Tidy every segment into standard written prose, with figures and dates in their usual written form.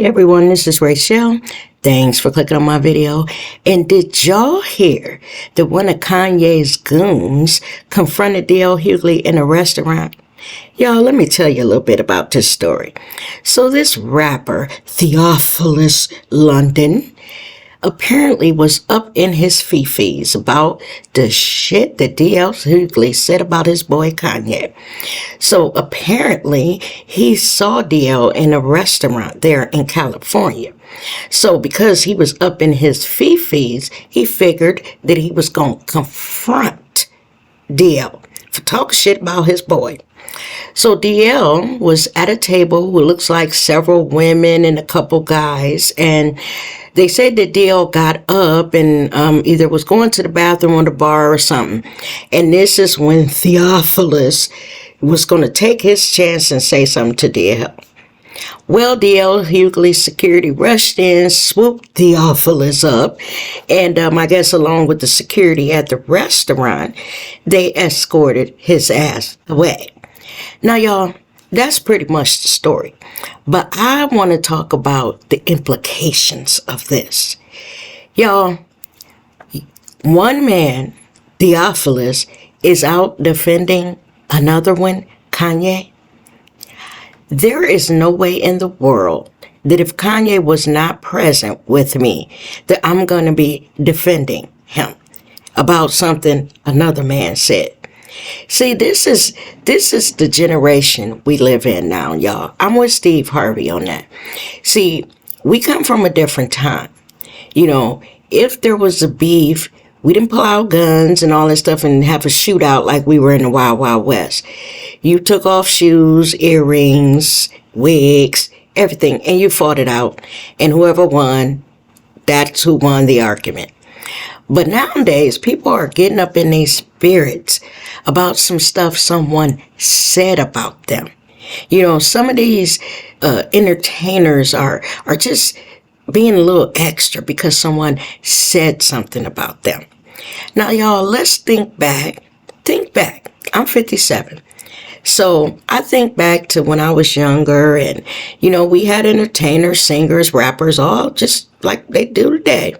Hey everyone, this is Rachel. Thanks for clicking on my video. And did y'all hear that one of Kanye's goons confronted D.L. Hughley in a restaurant? Y'all, let me tell you a little bit about this story. So this rapper, Theophilus London, apparently was up in his FeeFees about the shit that D.L. Hughley said about his boy Kanye. So apparently he saw D.L. in a restaurant there in California. So because he was up in his FeeFees, he figured that he was going to confront D.L. for talking shit about his boy. So DL was at a table with looks like several women and a couple guys, and they said that DL got up and either was going to the bathroom or the bar or something. And this is when Theophilus was going to take his chance and say something to DL. Well, D.L. Hughley's security rushed in, swooped Theophilus up, and I guess along with the security at the restaurant, they escorted his ass away. Now, y'all, that's pretty much the story. But I want to talk about the implications of this. Y'all, one man, Theophilus, is out defending another one, Kanye. There is no way in the world that if Kanye was not present with me, that I'm going to be defending him about something another man said. See, this is the generation we live in now, y'all. I'm with Steve Harvey on that. See, we come from a different time. You know, if there was a beef, we didn't pull out guns and all that stuff and have a shootout like we were in the Wild Wild West. You took off shoes, earrings, wigs, everything, and you fought it out. And whoever won, that's who won the argument. But nowadays, people are getting up in their spirits about some stuff someone said about them. You know, some of these entertainers are just being a little extra because someone said something about them. Now, y'all, let's think back. Think back. I'm 57. So I think back to when I was younger and, you know, we had entertainers, singers, rappers, all just like they do today.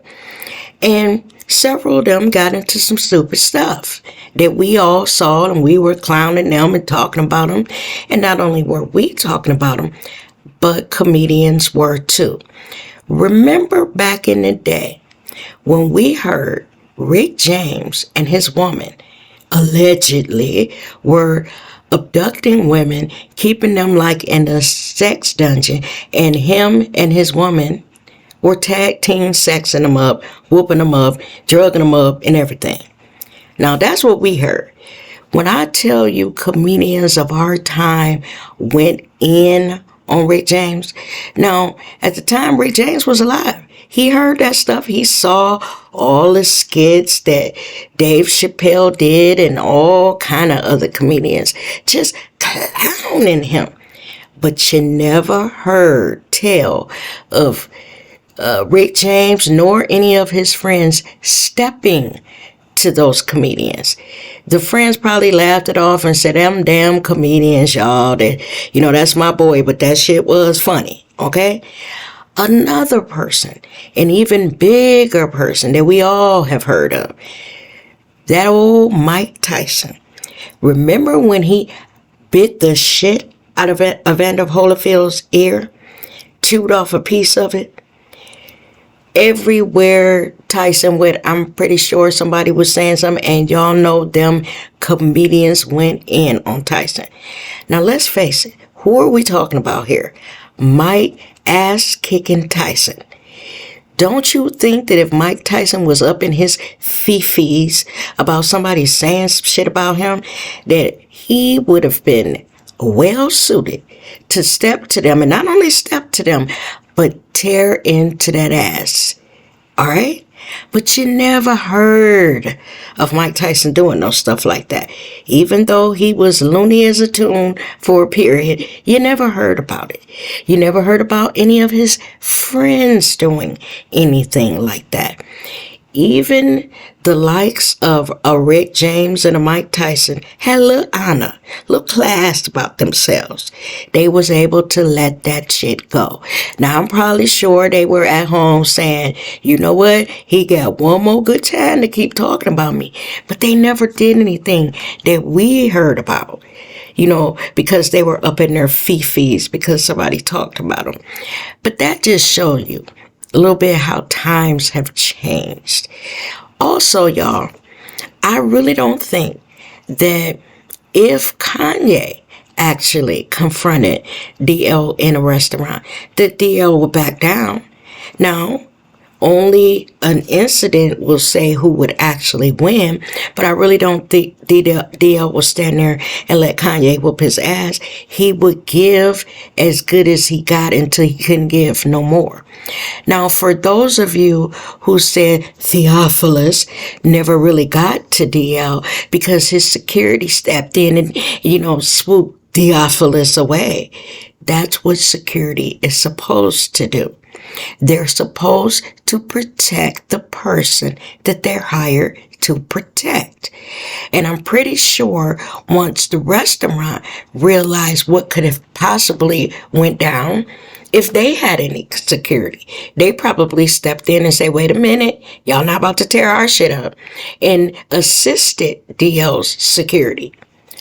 And several of them got into some stupid stuff that we all saw, and we were clowning them and talking about them. And not only were we talking about them, but comedians were too. Remember back in the day when we heard Rick James and his woman allegedly were abducting women, keeping them like in a sex dungeon, and him and his woman were tag team sexing them up, whooping them up, drugging them up, and everything. Now, that's what we heard. When I tell you comedians of our time went in on Rick James, now, at the time, Rick James was alive. He heard that stuff. He saw all the skits that Dave Chappelle did and all kind of other comedians just clowning him. But you never heard tell of Rick James nor any of his friends stepping to those comedians. The friends probably laughed it off and said, them damn comedians, y'all, that, you know, that's my boy, but that shit was funny, okay? Another person, an even bigger person that we all have heard of, that old Mike Tyson. Remember when he bit the shit out of Evander Holyfield's ear, chewed off a piece of it? Everywhere Tyson went, I'm pretty sure somebody was saying something, and y'all know them comedians went in on Tyson. Now, let's face it. Who are we talking about here? Mike ass-kicking Tyson. Don't you think that if Mike Tyson was up in his FeeFees about somebody saying some shit about him, that he would have been well-suited to step to them, and not only step to them, but tear into that ass. All right? But you never heard of Mike Tyson doing no stuff like that. Even though he was loony as a tune for a period, you never heard about it. You never heard about any of his friends doing anything like that. even the likes of a Rick James and a Mike Tyson had a little honor, a little class about themselves. They was able to let that shit go. Now, I'm probably sure they were at home saying, you know what? He got one more good time to keep talking about me. But they never did anything that we heard about, you know, because they were up in their FeeFees because somebody talked about them. But that just shows you a little bit how times have changed. Also, y'all, I really don't think that if Kanye actually confronted DL in a restaurant, that DL would back down. Now, only an incident will say who would actually win, but I really don't think DL will stand there and let Kanye whoop his ass. He would give as good as he got until he couldn't give no more. Now, for those of you who said Theophilus never really got to DL because his security stepped in and, you know, swooped Theophilus away, that's what security is supposed to do. They're supposed to protect the person that they're hired to protect. And I'm pretty sure once the restaurant realized what could have possibly went down, if they had any security, they probably stepped in and say, wait a minute, y'all not about to tear our shit up, and assisted DL's security.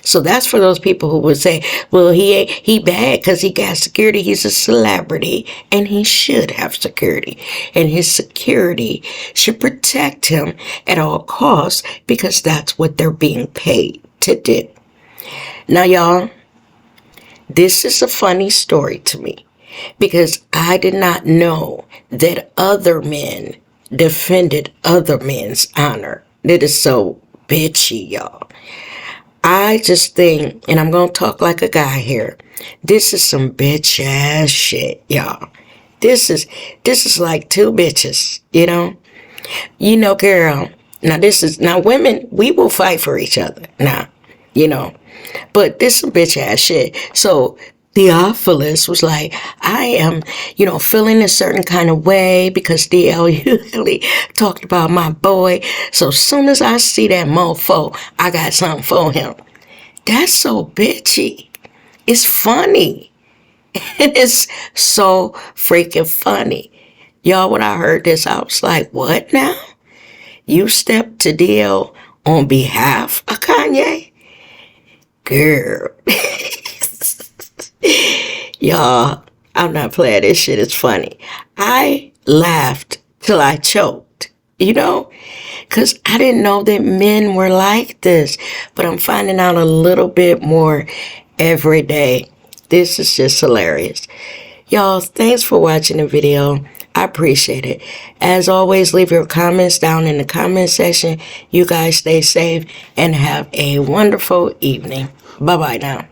So that's for those people who would say, well, he bad because he got security. He's a celebrity and he should have security. And his security should protect him at all costs because that's what they're being paid to do. Now, y'all, this is a funny story to me because I did not know that other men defended other men's honor. It is so bitchy, y'all. I just think, and I'm going to talk like a guy here, this is some bitch ass shit, y'all. This is like two bitches, you know? You know, girl, now women, we will fight for each other now, you know? But this is some bitch ass shit. So Theophilus was like, I am, you know, feeling a certain kind of way because DL usually talked about my boy. So as soon as I see that mofo, I got something for him. That's so bitchy. It's funny. It's so freaking funny. Y'all, when I heard this, I was like, what now? You stepped to DL on behalf of Kanye? Girl. Y'all, I'm not playing this shit. It's funny. I laughed till I choked, you know, because I didn't know that men were like this, but I'm finding out a little bit more every day. This is just hilarious. Y'all, thanks for watching the video. I appreciate it. As always, leave your comments down in the comment section. You guys stay safe and have a wonderful evening. Bye-bye now.